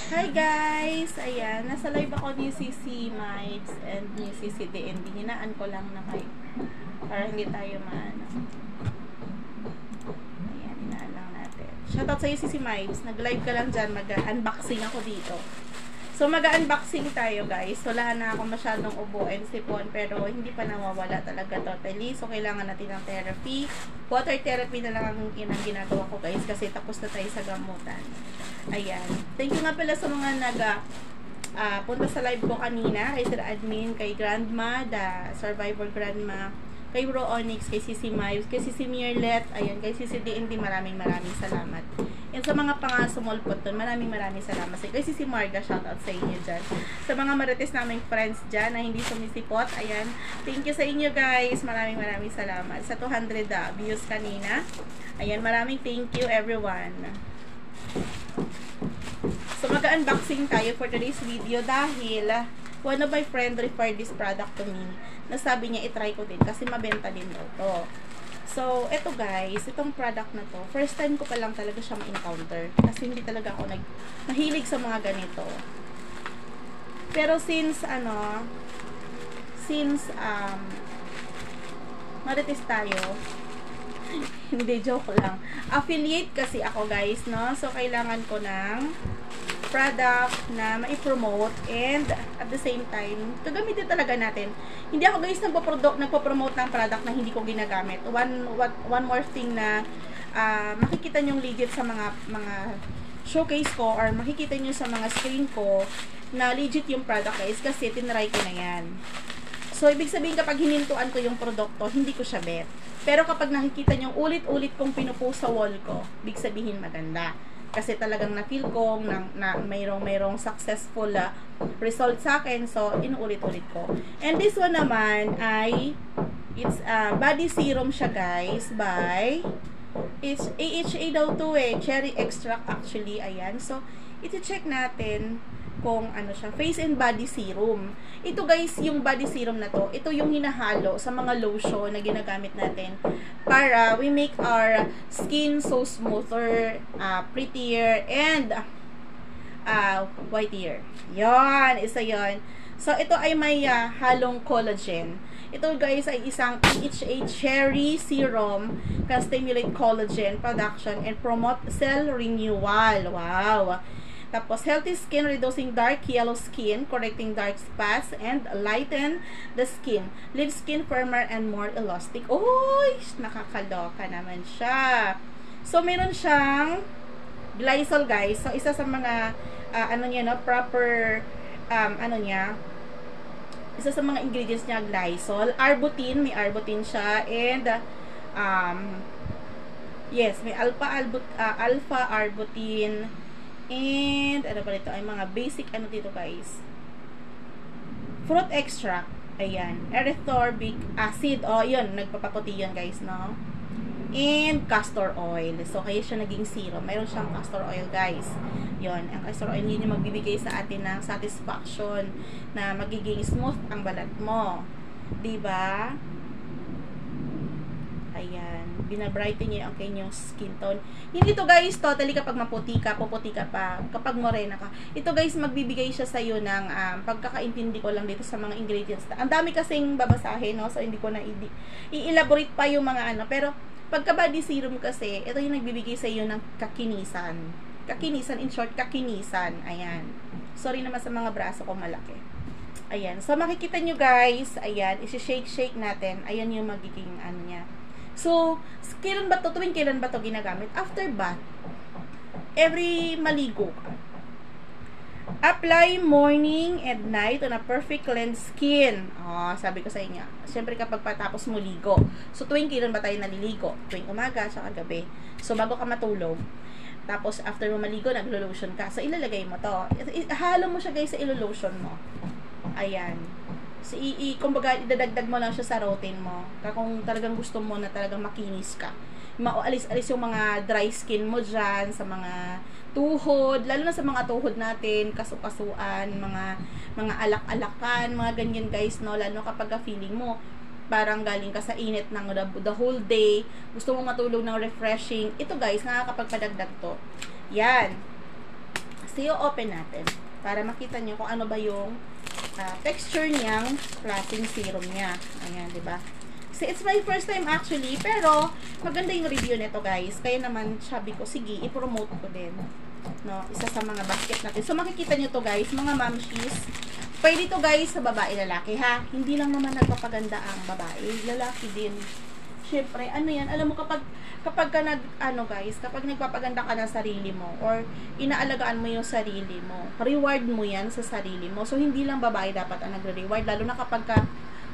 Hi guys! Ayan, nasa live ako ni CC Mites and ni CC DND. Hinaan ko lang na kayo para hindi tayo maano. Ayan, hinaan lang natin. Shoutout sa'yo CC Mites. Nag-live ka lang dyan. Mag-unboxing ako dito. So, mag-unboxing tayo guys. Wala na ako masyadong ubo and sipon pero hindi pa nawawala talaga totally. So, kailangan natin ng therapy. Water therapy na lang ang ginagawa ko guys kasi tapos na tayo sa gamutan. Ayan. Thank you nga pala sa mga punta sa live ko kanina. Kay Sir Admin, kay Grandma, the Survivor Grandma, kay Bro Onyx, kay Sisi Miles, kay Sisi Mirlet, ayan, kay Sisi DND, maraming salamat. And sa mga pangasumulpot doon, maraming salamat. Kay Sisi Marga, shoutout sa inyo dyan. Sa mga marites naming friends dyan na hindi sumisipot, ayan, thank you sa inyo guys. Maraming salamat. Sa 200 views kanina, ayan, maraming thank you everyone. So, mag-unboxing tayo for today's video dahil one of my friend referred this product to me. Nasabi niya, itry ko din kasi mabenta din daw to. So, eto guys, itong product na to, first time ko pa lang talaga siya ma-encounter. Kasi hindi talaga ako mahilig sa mga ganito. Pero since marites tayo, hindi, joke lang. Affiliate kasi ako guys, no? So, kailangan ko ng product na ma-promote and at the same time, gagamitin talaga natin. Hindi ako guys nagpo-promote ng product na hindi ko ginagamit. One more thing na makikita nyo legit sa mga showcase ko or makikita nyo sa mga screen ko na legit yung product guys kasi tinry ko na yan. So, ibig sabihin kapag hinintuan ko yung produkto, hindi ko siya bet. Pero kapag nakikita nyo ulit-ulit kong pinupost sa wall ko, ibig sabihin maganda. Kasi talagang na-feel ko na mayroong successful result sa akin. So, inuulit-ulit ko. And this one naman ay, it's body serum siya guys by, it's AHA daw to cherry extract actually. Ayan. So, iti-check natin kung ano siya, face and body serum. Ito guys, yung body serum na to, ito yung hinahalo sa mga lotion na ginagamit natin para we make our skin so smoother, prettier, and whiter. Yon, isa yon. So, ito ay may halong collagen. Ito guys ay isang AHA cherry serum can stimulate collagen production and promote cell renewal. Wow! Tapos, healthy skin, reducing dark yellow skin, correcting dark spots, and lighten the skin. Leave skin firmer and more elastic. Uy! Nakakaloka naman siya. So, meron siyang glycol, guys. So, isa sa mga, proper, isa sa mga ingredients niya, glycol. Arbutin, may arbutin siya. And, yes, may alpha arbutin. And, ano pa dito? Ay mga basic, dito guys? Fruit extract. Ayan. Erythrobic acid. O, yun. Nagpapaputi yun guys, no? And, castor oil. So, kaya siya naging serum. Mayroon siyang castor oil, guys. Yun. Ang castor oil, yun yung magbibigay sa atin ng satisfaction na magiging smooth ang balat mo. Diba? Ayan. Binabrighten niya ang kanyang skin tone. Hindi to guys, totally kapag maputi ka, puputi ka pa, kapag morena ka. Ito guys, magbibigay siya sa'yo ng pagkakaintindi ko lang dito sa mga ingredients. Ang dami kasing babasahin, no? So, hindi ko na i-elaborate pa yung mga Pero, pagka body serum kasi, ito yung nagbibigay sa'yo ng kakinisan. Kakinisan, in short, kakinisan. Ayan. Sorry naman sa mga braso ko malaki. Ayan. So, makikita nyo guys, ayan, isi-shake natin. Ayan yung magiging niya. So, tuwing kailan ba to ginagamit? After bath. Every maligo ka. Apply morning and night on a perfect cleansed skin. Sabi ko sa inyo. Siyempre kapag patapos mo ligo. So, tuwing kailan ba tayo naliligo? Tuwing umaga, saka gabi. So, bago ka matulog. Tapos, after mo maligo, naglo-lotion ka. So, ilalagay mo to. Halo mo siya guys sa ilo-lotion mo. Ayan. So, kumbaga, idadagdag mo lang siya sa routine mo. Kung talagang gusto mo na talagang makinis ka. Alis-alis yung mga dry skin mo dyan, sa mga tuhod, lalo na sa mga tuhod natin, kasukasuan, mga alak-alakan, mga ganyan guys, no? Lalo kapag feeling mo, parang galing ka sa init ng the whole day, gusto mo matulog ng refreshing. Ito guys, nakakapagpadagdag to. Yan. So, i-open natin para makita nyo kung ano ba yung texture niyang klaseng serum niya. Ayan, diba? So, it's my first time actually, pero maganda yung review nito, guys. Kaya naman, sabi ko, sige, i-promote ko din. No? Isa sa mga basket natin. So, makikita nyo to, guys, mga mamshies. Pwede to, guys, sa babae, lalaki, ha? Hindi lang naman nagpapaganda ang babae. Lalaki din. Siyempre, ano yan, alam mo, kapag ka kapag nagpapaganda ka ng sarili mo, or inaalagaan mo yung sarili mo, reward mo yan sa sarili mo. So, hindi lang babae dapat ang nagre-reward, lalo na kapag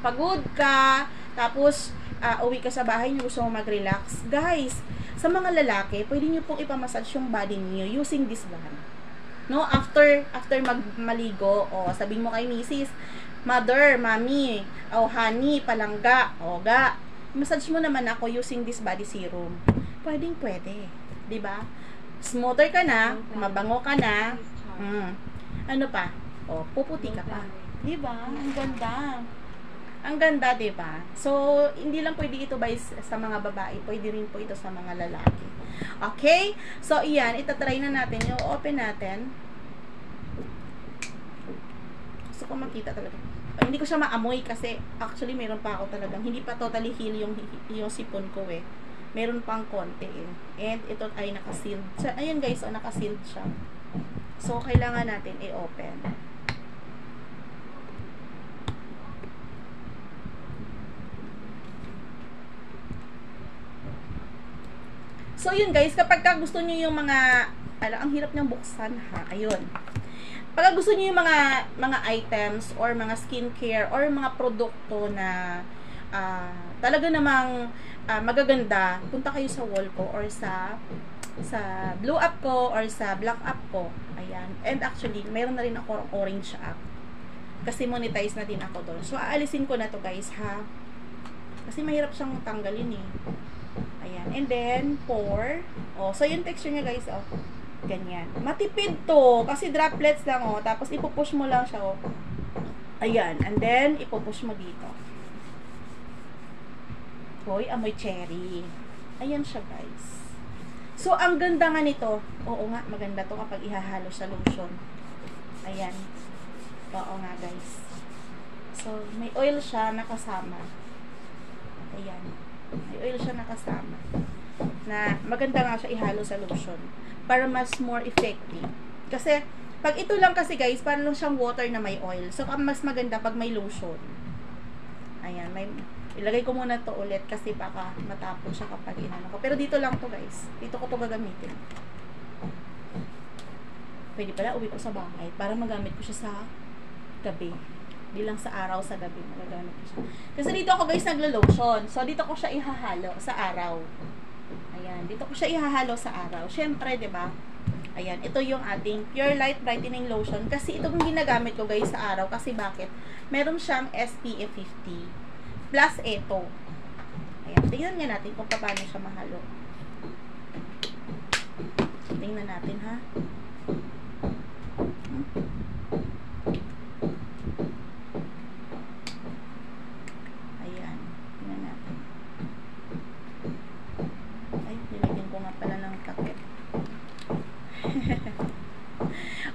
pagod ka, tapos, uwi ka sa bahay niyo, gusto mo mag-relax. Guys, sa mga lalaki, pwede niyo pong ipamassage yung body niyo using this one. No? After maligo, sabihin mo kay misis, mother, mommy, honey, palangga, ga, massage mo naman ako using this body serum. Pwedeng pwede. Diba? Smoother ka na, mabango ka na, ano pa? Puputi ka pa. Diba? Ang ganda. Ang ganda, diba? So, hindi lang pwede ito sa mga babae, pwede rin po ito sa mga lalaki. Okay? So, iyan, itatry na natin. Yung open natin. Gusto ko makita talaga. Hindi ko siya maamoy kasi actually meron pa ako talagang hindi pa totally heal yung sipon ko eh. Meron pang konti eh. And ito ay naka-sealed. So, ayan guys, naka-sealed siya. So, kailangan natin i-open. So, yun guys, kapag gusto niyo yung mga, ang hirap niyang buksan ha. Ayun. Pag gusto niyo yung mga items or mga skincare or mga produkto na talaga namang magaganda, punta kayo sa wall ko or sa blue app ko or sa black app ko. Ayan. And actually, mayroon na rin ako orange app. Kasi monetize na din ako doon. So, aalisin ko na to guys ha. Kasi mahirap siyang tanggalin eh. Ayan. And then, so yung texture niya guys, ganyan. Matipid to. Kasi droplets lang, tapos ipupush mo lang siya, Ayan. And then, ipupush mo dito. Hoy, amoy cherry. Ayan siya, guys. So, ang ganda nga nito. Oo nga, maganda to kapag ihahalo sa lotion. Ayan. Oo nga, guys. So, may oil siya nakasama. Ayan. May oil siya nakasama. Na maganda nga siya ihalo sa lotion. Para mas more effective. Kasi, pag ito lang kasi guys, parang lang siyang water na may oil. So, mas maganda pag may lotion. Ayan, ilagay ko muna to ulit kasi baka matapon siya kapag inano ko. Pero dito lang to guys. Dito ko to gagamitin. Pwede pala uwi ko sa bahay para magamit ko siya sa gabi. Di lang sa araw, sa gabi magagamit ko siya. Kasi dito ako guys naglo-lotion. So, dito ko siya ihahalo sa araw. Ayan, dito ko siya ihahalo sa araw. Syempre, 'di ba? Ayan, ito yung ating Pure Light Brightening Lotion kasi ito yung ginagamit ko guys sa araw kasi bakit? Meron siyang SPF 50 plus ito. Ayan, tingnan nga natin kung paano siya mahalo. Tingnan natin ha. Ayan, tingnan natin. Ay, nilagyan ko nga pala ng takip.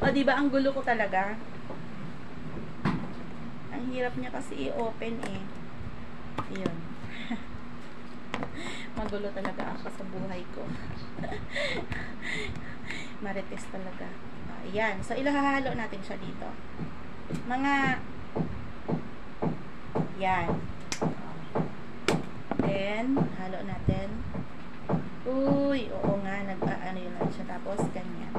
O, diba, ang gulo ko talaga. Ang hirap niya kasi i-open eh. Yun. Magulo talaga ako sa buhay ko. Marites talaga. Ayan. So, ilahahalo natin siya dito. Yan. Then, halo natin. Uy, oo nga. Ano yun lang siya. Tapos, ganyan.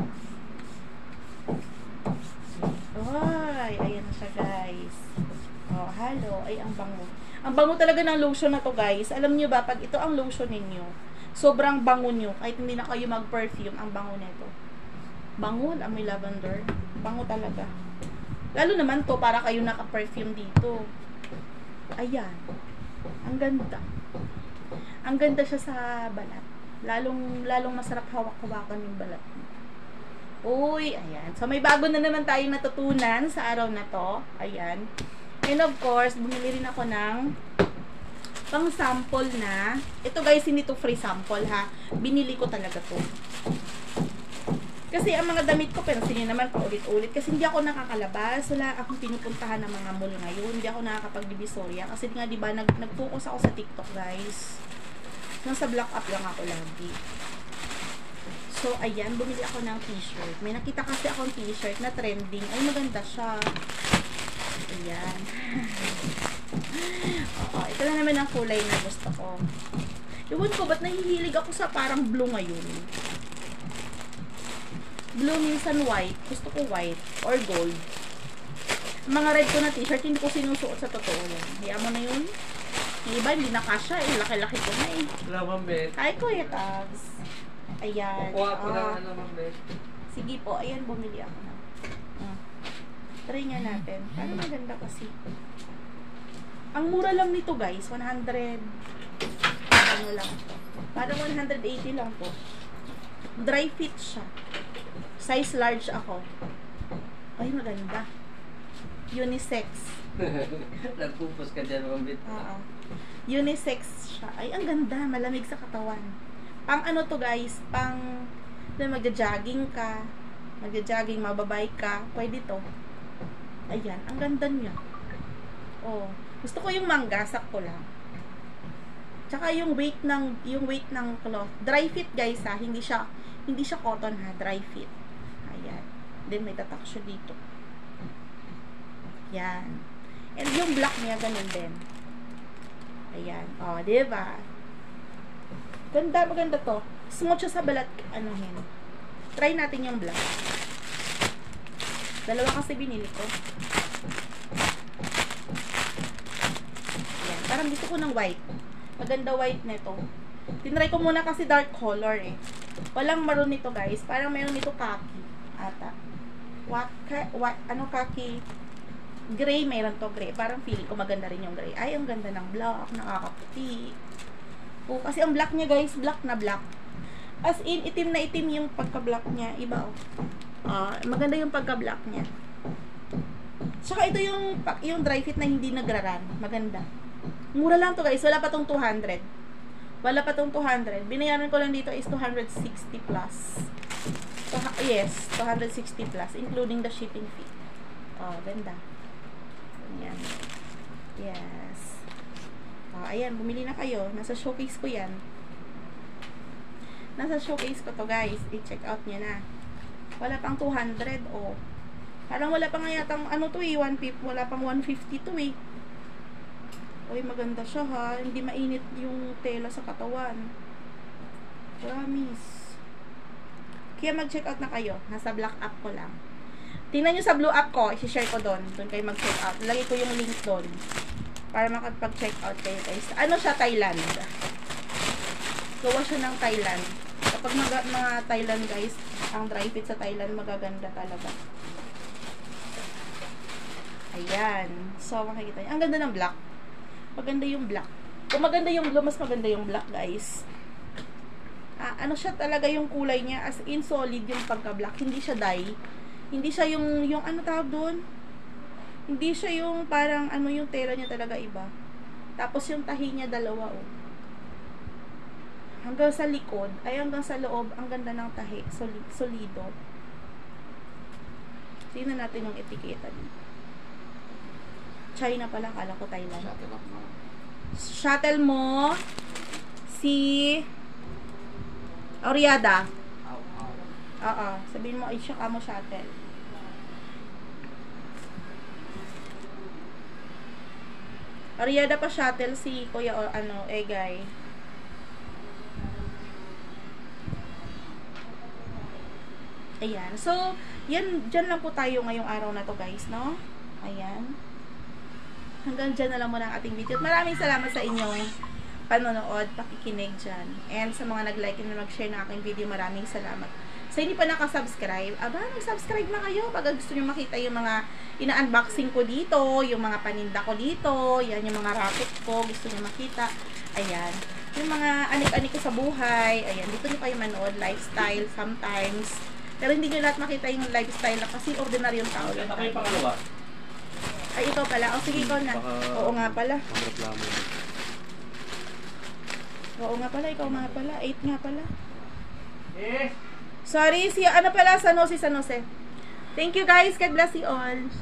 Ay, ayan na siya guys. Halo. Ay, ang bango. Ang bango talaga ng lotion na to guys. Alam nyo ba, pag ito ang lotion ninyo, sobrang bango nyo. Kahit hindi na kayo mag-perfume, ang bango nito. Bango, amoy lavender. Bango talaga. Lalo naman to, para kayo naka-perfume dito. Ayan. Ang ganda. Ang ganda siya sa balat. Lalong masarap hawak-hawakan yung balat. Uy, ayan. So, may bago na naman tayong natutunan sa araw na to. Ayan. And of course, bumili rin ako ng pang-sample na. Ito guys, hindi to free sample ha. Binili ko talaga to. Kasi ang mga damit ko, pansinin naman paulit-ulit. Kasi hindi ako nakakalabas. Wala akong pinupuntahan ng mga mall ngayon. Hindi ako nakakapag-divisoria. Kasi nga, diba, nag-focus ako sa TikTok, guys. Nasa block up lang ako lagi. So, ayan, bumili ako ng t-shirt. May nakita kasi akong t-shirt na trending. Ay, maganda siya. Ayan. Oo, ito na naman ang kulay na gusto ko. Iwan ko, ba't nahihilig ako sa parang blue ngayon? Blue minsan white. Gusto ko white or gold. Mga red ko na t-shirt, hindi ko sinusuot sa totoo yan. Hayaan mo na yun. Yung iba, hindi na kasha eh. Laki-laki ko na eh. Lamang bet. Hi, Kuya Tabs. Ayan. Kukuha ko na lamang bet. Sige po, ayan, bumili ako na. Try nga natin. Parang maganda kasi. Ang mura lang nito guys, 100. Ano lang to. Parang 180 lang po. Dry fit siya. Size large ako. Ay, maganda. Unisex. Nagpupos ka dyan, Ma'am Bet. Unisex siya. Ay, ang ganda. Malamig sa katawan. Pang ano to guys, pang na magja-jogging ka. Magja-jogging, mababay ka. Pwede to. Ayan, ang ganda niya. Oh, gusto ko yung mangga, sakto lang. Tsaka yung weight ng cloth. Dry fit guys ha, hindi siya cotton ha, dry fit. Ayan. Then may tatak siya dito. Yan. And yung black niya ganun din. Ayan. Oh, di ba? Ganda, maganda to. Smooth siya sa balat, anuhin. Try natin yung black. Dalawa kasi binili ko. Ayan. Parang gusto ko ng white. Maganda white nito. Tinry ko muna kasi dark color eh. Walang maroon nito guys. Parang meron nito khaki. Ata. Khaki. Gray, meron to gray. Parang feeling ko maganda rin yung gray. Ay, ang ganda ng black. Nakakaputi. Oh, kasi ang black niya guys, black na black. As in, itim na itim yung pagka-black niya. Iba oh. Maganda yung pagka-black niya. Saka ito yung dry fit na hindi nagraran. Maganda. Mura lang to guys. Wala pa tong 200. Wala pa tong 200. Binayaran ko lang dito is 260 plus. Yes, 260 plus. Including the shipping fee. Oh, ganda. Ayan. Yes. Ayan, bumili na kayo. Nasa showcase ko yan. Nasa showcase ko to guys. I-check out nyo na. Wala pang 200 oh. Parang wala pa nga yatang ano to eh, 150, wala pang 150 to eh. Uy, maganda siya ha. Hindi mainit yung tela sa katawan. Promise. Kaya mag-check out na kayo. Nasa black app ko lang. Tingnan nyo sa blue app ko. I-share ko doon. Doon kayo mag-check out. Lagay ko yung link doon. Para makapag-check out kayo guys. Ano siya? Thailand. Gawa siya ng Thailand. Kapag mga Thailand guys, ang dry fit sa Thailand magaganda talaga. Ayan. So, makikita nyo. Ang ganda ng black. Maganda yung black. Kung maganda yung blue, mas maganda yung black, guys. Ano siya talaga yung kulay niya. As in, solid yung pagka-black. Hindi siya dye. Hindi siya yung ano tawag doon? Hindi siya yung parang, ano yung tela niya talaga iba. Tapos yung tahi niya dalawa, oh. Hanggang sa likod, ay hanggang sa loob, ang ganda ng tahi. Solido. Tingnan natin yung etiketa dito. China pala, kala ko Thailand. Shuttle mo si Oriada. Oo, sabihin mo, ay siya ka mo shuttle. Oriada pa shuttle si Kuya o ano, Egay. Ayan. So, dyan lang po tayo ngayong araw na to guys, no? Ayan. Hanggang dyan na lang muna ang ating video. At maraming salamat sa inyong panonood, pakikinig dyan. And sa mga nag-like and mag-share ng aking video, maraming salamat. Sa hindi pa nakasubscribe, mag-subscribe na kayo pag gusto nyo makita yung mga ina-unboxing ko dito, yung mga paninda ko dito, yan yung mga racket ko, gusto nyo makita. Ayan. Yung mga anik-anik ko sa buhay, ayan, dito nyo kayo manood, lifestyle sometimes. Pero hindi nyo lahat makita yung lifestyle na kasi ordinaryong tao lang. Ano yung pangalawa? Ay, ikaw pala. O, sige, ikaw na. Oo nga pala. Oo nga pala, ikaw nga pala. 8 nga pala. Sorry, si ano pala, San Jose, San Jose. Thank you guys. God bless you all.